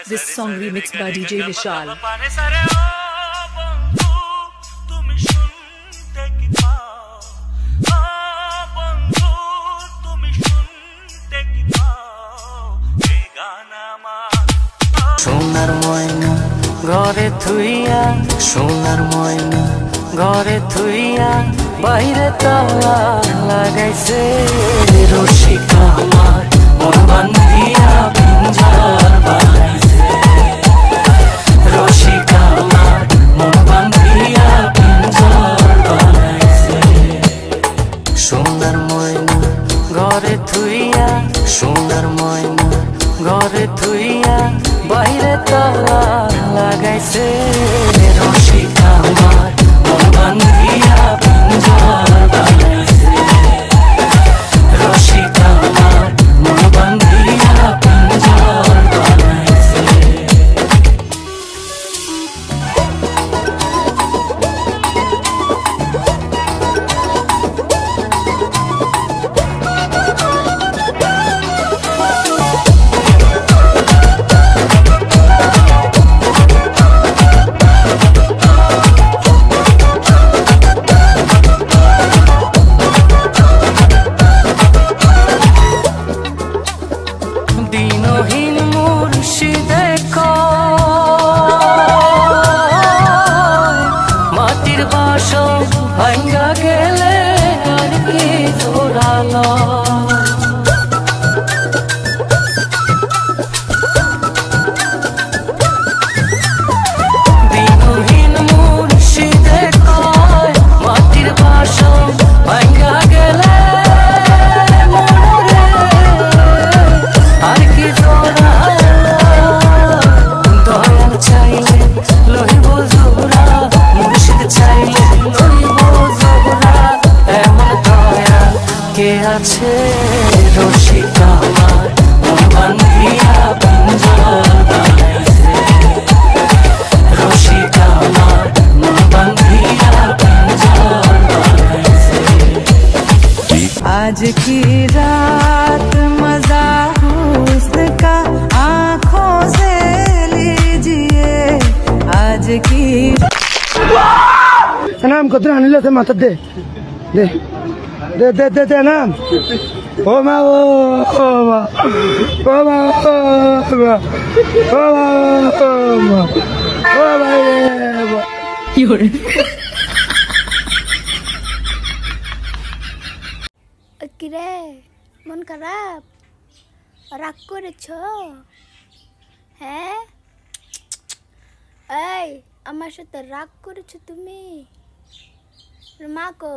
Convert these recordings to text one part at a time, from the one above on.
This song remixed by DJ Vishal. সোনার ময়না ঘরে থুইয়া, সোনার ময়না ঘরে থুইয়া, বাইরে তালা লাগাইছে রসিকা আমার মন বান্ধিয়া পিঞ্জর বানাইছে, রসিকা আমার মন বান্ধিয়া পিঞ্জর বানাইছে। সোনার ময়না ঘরে থুইয়া, সোনার ময়না ঘরে থুইয়া, বাইরে তালা লাগাইছে রসিকা আমার মন বান্ধিয়া পিঞ্জর বানাইছে, রসিকা আমার মন বান্ধিয়া পিঞ্জর বানাইছে। দিনহীন মুর্শিদে মাটির বাসন ভাঙ্গা গেলে আর কি জোড়ালো, দিনহীন মুর্শিদে মাটির বাসন ভাঙ্গা গেলে আর কি দয়াল চাইলে লইব জোড়া, মুর্শিদ চাইলে লইব জোড়া, এমন দয়া কে আছে রসিকা আমার মন বান্ধিয়া পিঞ্জর বানাইছে, রসিকা আমার মন বান্ধিয়া পিঞ্জর বানাইছে। आज की रात मजा हुस्न का आँखों से लीजिए, आज की नाम को अनिल से माता दे दे दे दे दे दे नाम ओ मा ओ मा ओ मा ओ मा ओ मा কিরে মন খারাপ, রাগ করেছ? হ্যাঁ, এই আমার সাথে রাগ করেছো তুমি? মা কো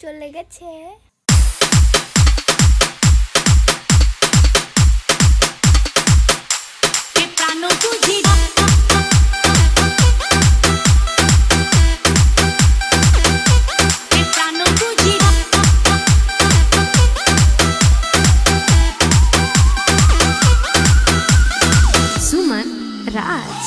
চলে গেছে? রাজ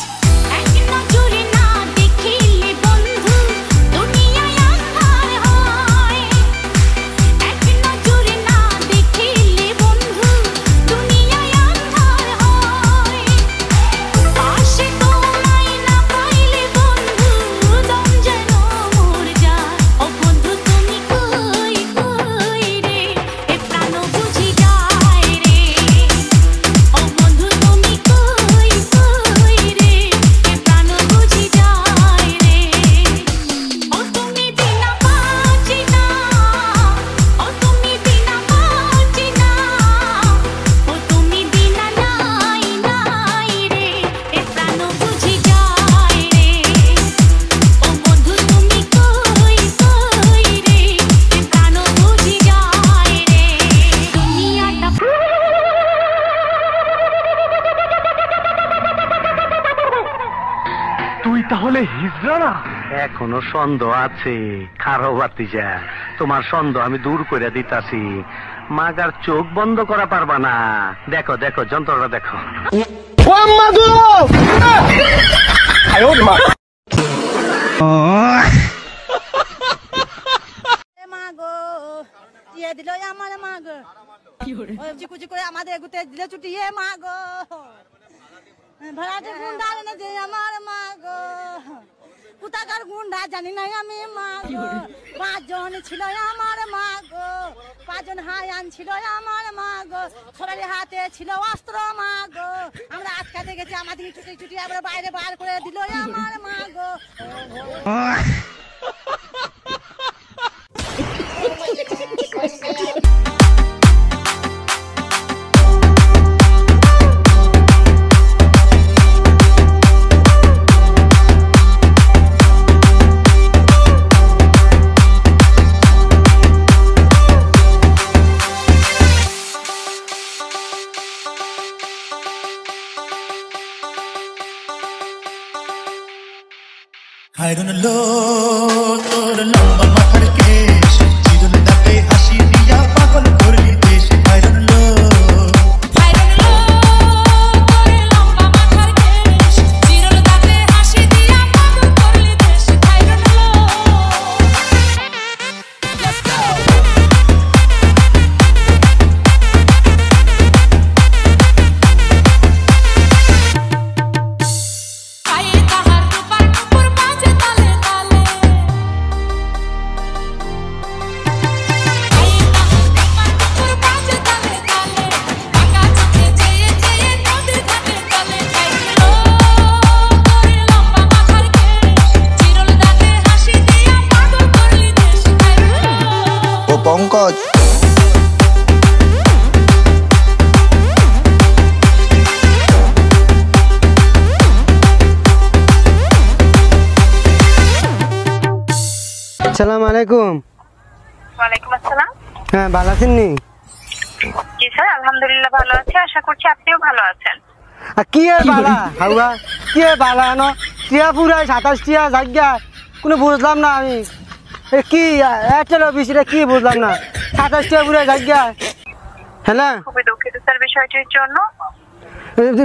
তাহলে হিজড়া না? এখনো সন্দেহ আছে, খারো বাতিজা, তোমার সন্দেহ আমি দূর করে দিতাছি। মাগার চোখ বন্ধ করা পারবা না। দেখো দেখো যন্ত্রটা দেখো। মা গো দিল আমার মা গো চিকুচি করে আমাদের গুতে দিল চুটিয়ে মা গো ভাড়াটে গুন্ডা এনে যে আমার মা গো কোথাকার গুন্ডা জানি না আমি মা গো 5 জন ছিল আমার মা গো 5 জন হায়ান ছিল আমার মা গো সবার হাতে ছিল অস্ত্র মা গো আমরা আটকাতে গেছি আমাদের চুটি চুটি আমরা বাইরে বার করে দিল আমার মা গো I don't know, তোর লম্বা মাথার কেশ চিরুনি দাঁতে হাসি দিয়া পাগল করলি দেশ I don't know, তোর লম্বা মাথার কেশ চিরুনি দাঁতে হাসি দিয়া পাগল করলি দেশ I don't know, let's go Pankaj আসসালামু আলাইকুম। ওয়ালাইকুম আসসালাম। হ্যাঁ ভালো আছেন নি? জি স্যার আলহামদুলিল্লাহ ভালো আছি, আশা করছি আপনিও ভালো আছেন। কি বালা হাওয়া কি বালা ন টিয়া পুরাই 27 টিয়া জায়গা কোনো বুঝলাম না আমি কি এয়ারটেল অফিসে কি বুঝলাম না 27 টিয়া পুরাই জায়গা হ্যাঁ খুবই দুঃখিত স্যার বিষয়টির জন্য,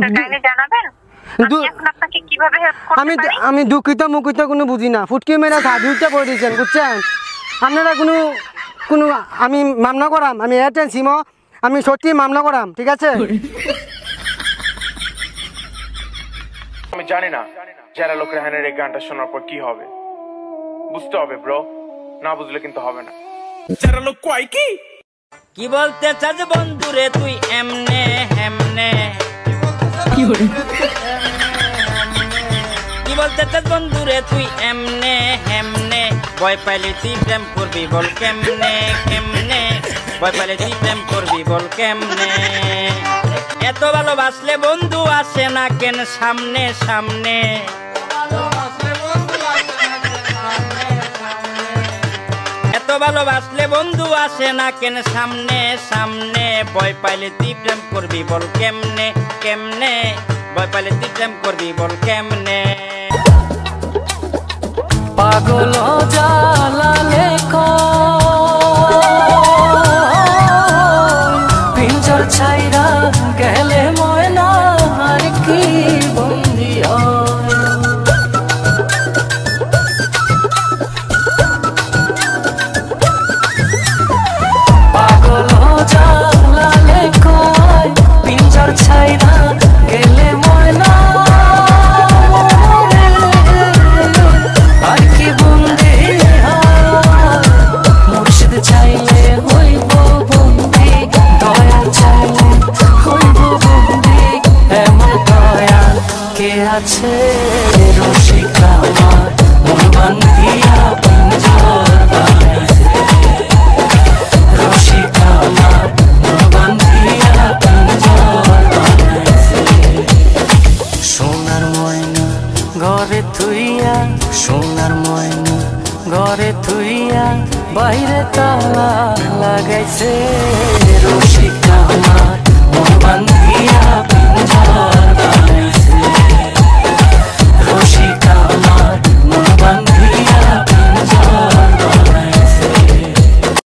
কাইন্ডলি জানাবেন আপনাকে কিভাবে হেল্প করতে পারি। আমি দুঃখিত মুখিত কোনো বুঝি না, ফুটকি মেরে সাধুটা করে দিয়েছেন বুঝছেন আপনারা কোনো আমি মামলা করাম, আমি এয়ারটেল সিম আমি সত্যি মামলা করাম, ঠিক আছে? আমি জানি না যারা লোকের হ্যানের এই গানটা শোনার পর কি হবে, বুঝতে হবে ব্রো, না বুঝলে কিন্তু হবে না। যারা লোক কয় কি বলতে চাস বন্ধুরে তুই এমনে হেমনে, কি বলতে চাস বন্ধুরে তুই এমনে হেমনে, ভয় পাইলে তুই প্রেম করবি বল কেমনে কেমনে, ভয় পাইলে তুই প্রেম করবি বল কেমনে, এত ভালোবাসলে বন্ধু আসে না কেন সামনে সামনে, এত ভালোবাসলে বন্ধু আসে না কেন সামনে সামনে, ভয় পাইলে তুই প্রেম করবি বল কেমনে কেমনে, ভয় পাইলে তুই প্রেম করবি বল কেমনে। পাগল জালালে পিঞ্জর ছাইরা গেলে ময়না আর কি বন্দি পাগল জালালে পিঞ্জর ছাইরা গেলে ময়না আর কি বন্দি মুর্শিদ চাইলে হইব বন্দি, দয়া চাইলে হইব বন্দি, এমন দয়া কে আছে রসিকা আমার মন বান্ধিয়া পিঞ্জর বানাইছে, রসিকা আমার মন বান্ধিয়া পিঞ্জর বানাইছে, সোনার ময়না ঘরে থুইয়া, সোনার ময়না ঘরে থুইয়া বাইরে তালা লাগাইছে, রসিকা